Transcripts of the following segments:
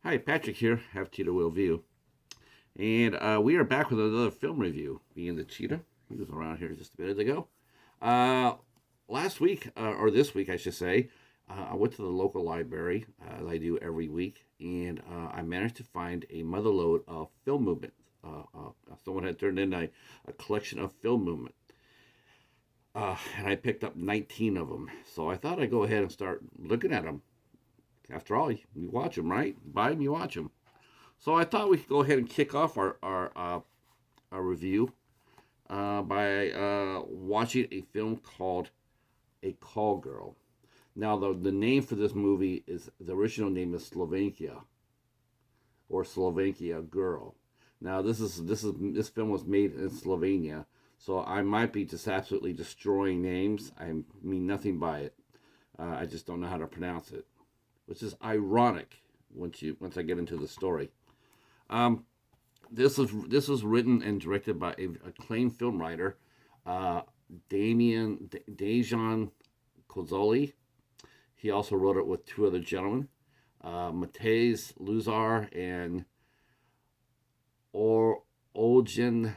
Hi, Patrick here, HC.WV. And we are back with another film review, being the Cheetah. He was around here just a minute ago. Uh, Last week, or this week, I should say, I went to the local library, as I do every week, and I managed to find a motherload of film movement. Someone had turned in a collection of film movement, and I picked up 19 of them. So I thought I'd go ahead and start looking at them. After all, you watch them, right? Buy them, you watch them. So I thought we could go ahead and kick off our review by watching a film called A Call Girl. Now the name for this movie is the original name is Slovakia or Slovakia Girl. Now this film was made in Slovenia, so I might be just absolutely destroying names. I mean nothing by it. I just don't know how to pronounce it, which is ironic once I get into the story. Um, this was written and directed by a acclaimed film writer, uh, Damjan Kozole. He also wrote it with two other gentlemen, Matej Luzar and or Oljan.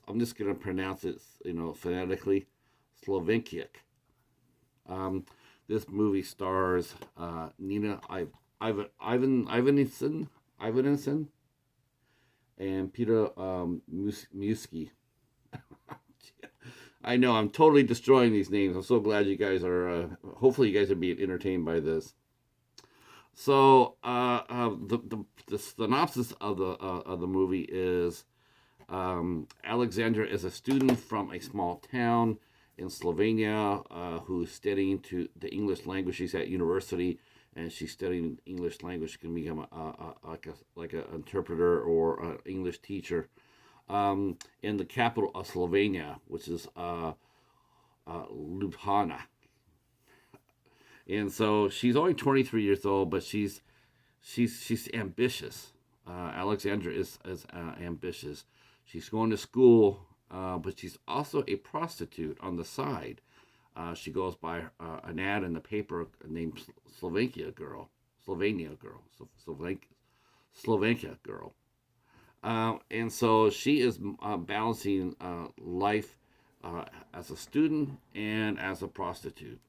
I'm just gonna pronounce it, phonetically, Slovenkiak. Um, this movie stars Nina Ivanisin, and Peter Musevski. I know I'm totally destroying these names. I'm so glad you guys are. Hopefully, you guys are being entertained by this. So, the synopsis of the movie is Alexandra is a student from a small town in Slovenia who's studying to the English language. She's at university and she's studying English language. She can become like an interpreter or an English teacher in the capital of Slovenia, which is Ljubljana. And so she's only 23 years old, but she's ambitious. Alexandra is ambitious. She's going to school, but she's also a prostitute on the side. She goes by an ad in the paper named Slovenia girl, Slovakia girl. And so she is balancing life as a student and as a prostitute.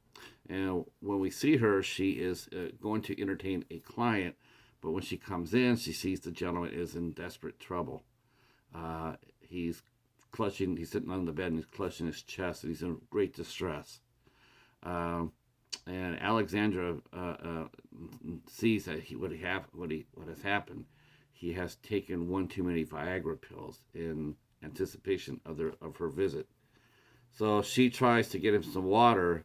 And when we see her, she is going to entertain a client, but when she comes in, she sees the gentleman is in desperate trouble. He's he's sitting on the bed and he's clutching his chest, and he's in great distress. Um, and Alexandra sees that what has happened. He has taken one too many Viagra pills in anticipation of her visit. So she tries to get him some water,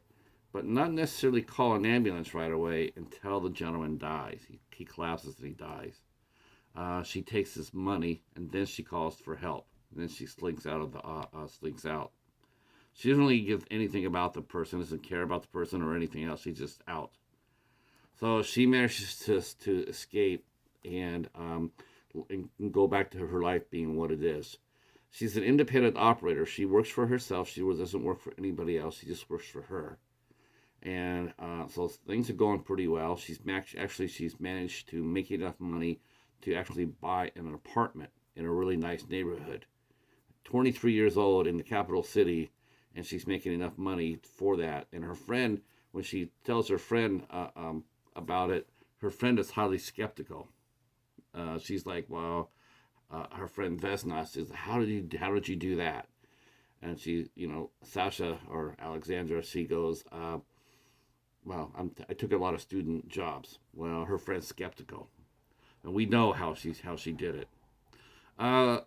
but not necessarily call an ambulance right away until the gentleman dies. He collapses and he dies. She takes his money and then she calls for help. And then she slinks out. She doesn't really give anything about the person, doesn't care about the person or anything else. She's just out. So she manages to escape and go back to her life being what it is. She's an independent operator. She works for herself. She doesn't work for anybody else. She just works for her. And so things are going pretty well. She's managed to make enough money to actually buy an apartment in a really nice neighborhood. 23 years old in the capital city, and she's making enough money for that. And her friend, when she tells her friend about it, her friend is highly skeptical. She's like, well, her friend Vesna says, how did you do that? And she, Sasha or Alexandra, she goes, well, I took a lot of student jobs. Well, her friend's skeptical, and we know how she did it. Uh,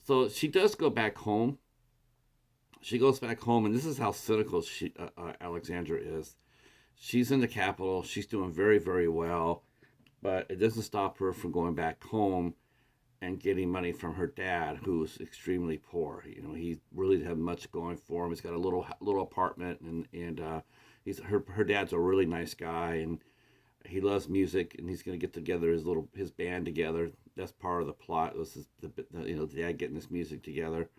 so she does go back home. She goes back home, and this is how cynical Alexandra is. She's in the capital. She's doing very, very well, but it doesn't stop her from going back home and getting money from her dad, who's extremely poor. He really didn't have much going for him. He's got a little apartment, and her dad's a really nice guy, and he loves music, and he's going to get together his band together. That's part of the plot. This is the dad getting this music together,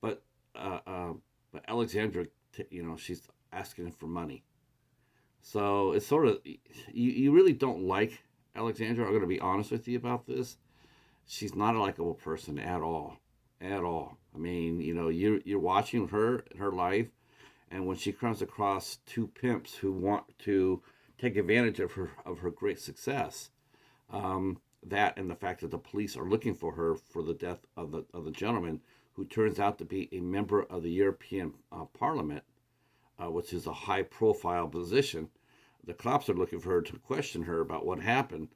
but uh, uh, but Alexandra, she's asking for money. So it's sort of you really don't like Alexandra. I'm going to be honest with you about this. She's not a likable person at all, at all. I mean, you're watching her life, and when she comes across two pimps who want to take advantage of her great success, that and the fact that the police are looking for her for the death of the gentleman who turns out to be a member of the European Parliament, which is a high profile position. The cops are looking for her to question her about what happened,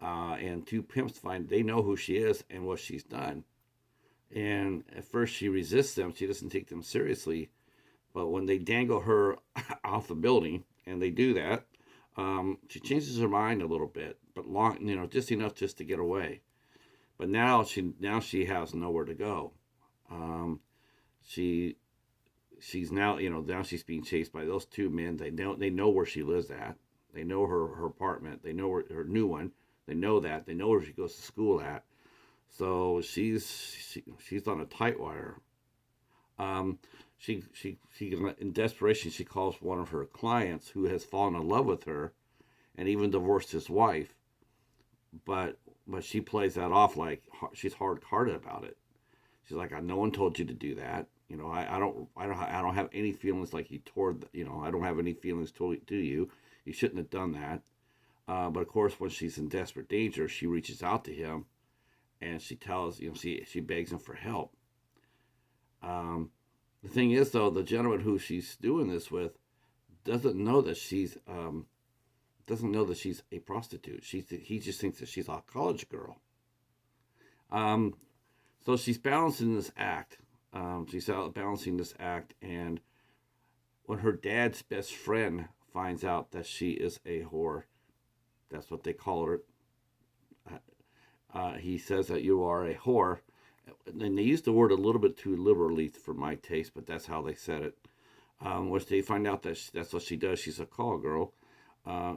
and two pimps find they know who she is and what she's done. And at first she resists them; she doesn't take them seriously. But when they dangle her off the building, and they do that, she changes her mind a little bit, but just enough just to get away. But now she has nowhere to go. Um, she she's now she's being chased by those two men. They know where she lives at. They know her apartment. They know her new one. They know that. They know where she goes to school at. So she's on a tight wire. Um, she in desperation she calls one of her clients who has fallen in love with her and even divorced his wife. But she plays that off like she's hard hearted about it. She's like, no one told you to do that. I don't have any feelings like you toward. I don't have any feelings to you. You shouldn't have done that. But of course, when she's in desperate danger, she reaches out to him and she tells she begs him for help. Um, the thing is, though, the gentleman who she's doing this with doesn't know that she's a prostitute. He just thinks that she's a college girl. Um, so she's balancing this act. She's out balancing this act, and when her dad's best friend finds out that she is a whore, that's what they call her. He says that you are a whore, and they use the word a little bit too liberally for my taste, but that's how they said it. Which they find out that that's what she does. She's a call girl.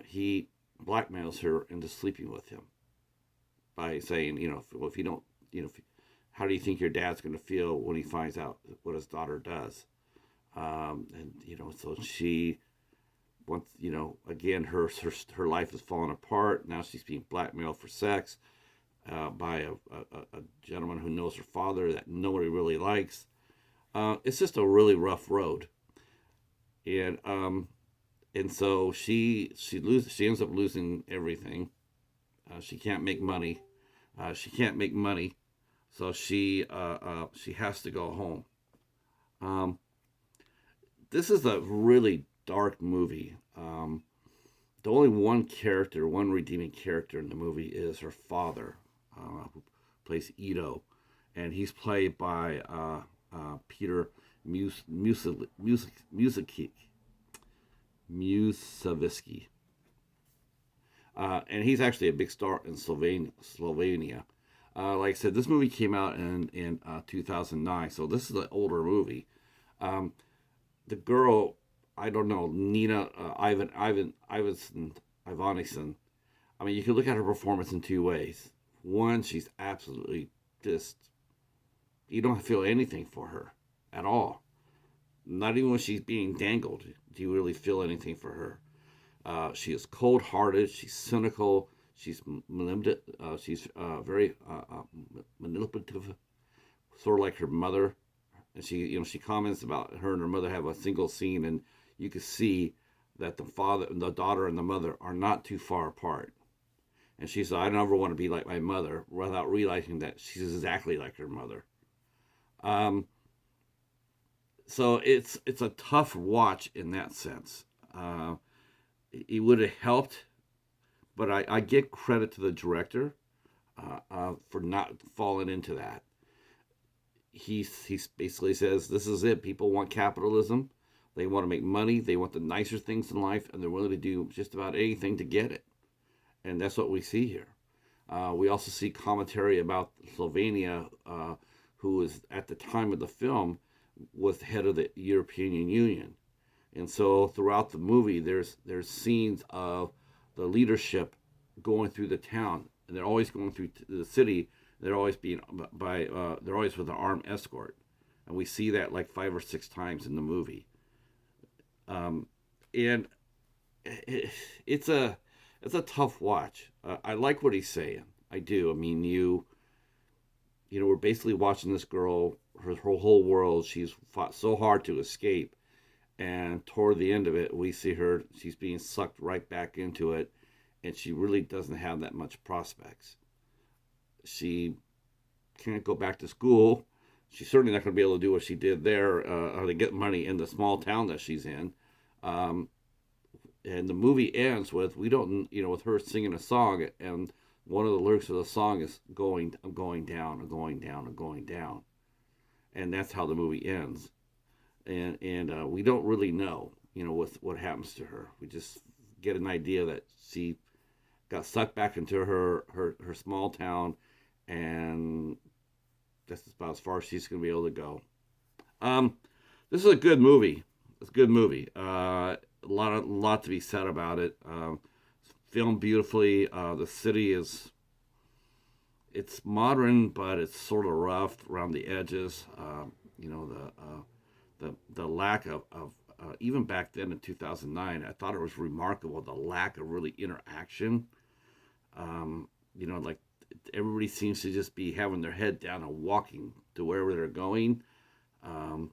He blackmails her into sleeping with him by saying, if you don't, how do you think your dad's going to feel when he finds out what his daughter does? And so she once, again, her life is falling apart. Now she's being blackmailed for sex by a gentleman who knows her father that nobody really likes. It's just a really rough road, and so she ends up losing everything. She can't make money. So she has to go home. Um, this is a really dark movie. The only one redeeming character in the movie is her father, who plays Ito, and he's played by Peter Musevski. And he's actually a big star in Slovenia. Like I said, this movie came out in 2009, so this is an older movie. Um, the girl, I don't know, Nina Ivanisin. I mean, you can look at her performance in two ways. One, she's absolutely just, you don't feel anything for her at all. Not even when she's being dangled do you really feel anything for her. She is cold hearted, she's cynical, she's very manipulative, sort of like her mother. And she comments about her and her mother have a single scene, and you can see that the daughter, and the mother are not too far apart. And she said, "I never want to be like my mother," without realizing that she's exactly like her mother. Um, so it's a tough watch in that sense. It would have helped, but I give credit to the director for not falling into that. He basically says this is it. People want capitalism. They want to make money. They want the nicer things in life, and they're willing to do just about anything to get it. And that's what we see here. We also see commentary about Slovenia, who was at the time of the film was the head of the European Union, and so throughout the movie, there's scenes of the leadership going through the town, and they're always going through the city. They're always they're always with an armed escort, and we see that like 5 or 6 times in the movie. And it's a tough watch. I like what he's saying. I do. I mean, we're basically watching this girl, her whole world. She's fought so hard to escape, and toward the end of it, we see her. She's being sucked right back into it, and she really doesn't have that much prospects. She can't go back to school. She's certainly not going to be able to do what she did there, to get money in the small town that she's in. Um, and the movie ends with we don't, with her singing a song, and one of the lyrics of the song is I'm going down, I'm going down, I'm going down, and that's how the movie ends. And we don't really know, what happens to her. We just get an idea that she got sucked back into her small town, and that's about as far as she's going to be able to go. Um, this is a good movie. It's a good movie. A lot to be said about it. Filmed beautifully. The city it's modern, but it's sort of rough around the edges. The lack of even back then in 2009, I thought it was remarkable the lack of really interaction. Like everybody seems to just be having their head down and walking to wherever they're going. Um,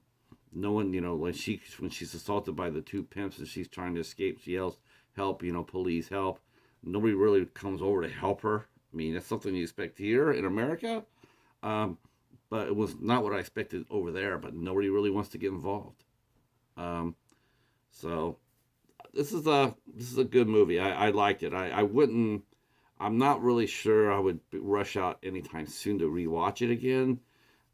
no one, when she's assaulted by the two pimps and she's trying to escape, she yells, "Help! Police, help!" Nobody really comes over to help her. I mean, that's something you expect here in America, um, but it was not what I expected over there. But nobody really wants to get involved. Um, so this is a good movie. I liked it. I wouldn't. I'm not really sure I would rush out anytime soon to rewatch it again.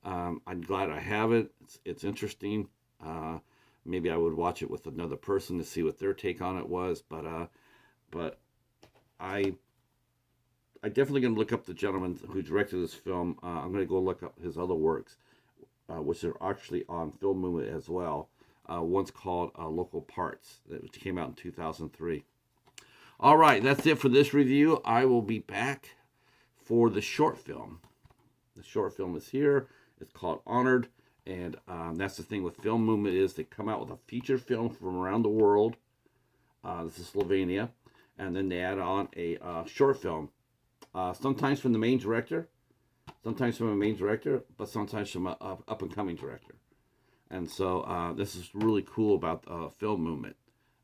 I'm glad I have it. It's interesting. Uh, Maybe I would watch it with another person to see what their take on it was. But I definitely gonna look up the gentleman who directed this film. I'm gonna go look up his other works, which are actually on Film Movement as well. One's called Local Parts, which came out in 2003. All right, that's it for this review. I will be back for the short film. The short film is here. It's called Honored, and that's the thing with Film Movement is they come out with a feature film from around the world. This is Slovenia, and then they add on a short film. Sometimes from the main director, but sometimes from an up and coming director. And so this is really cool about Film Movement.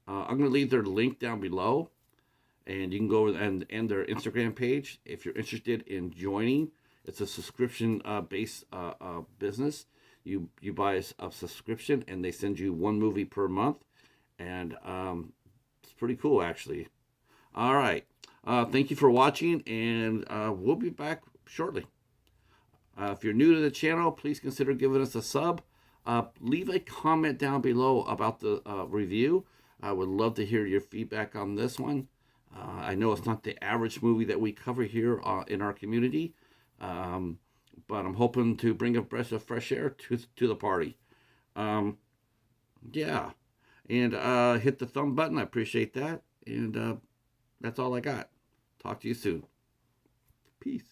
I'm going to leave their link down below, and you can go and their Instagram page if you're interested in joining. It's a subscription based business. You buy a subscription, and they send you one movie per month, and it's pretty cool actually. All right, thank you for watching, and we'll be back shortly. If you're new to the channel, please consider giving us a sub. Leave a comment down below about the review. I would love to hear your feedback on this one. I know it's not the average movie that we cover here in our community, but I'm hoping to bring a breath of fresh air to the party. Um, yeah, and hit the thumb button. I appreciate that. And that's all I got. Talk to you soon. Peace.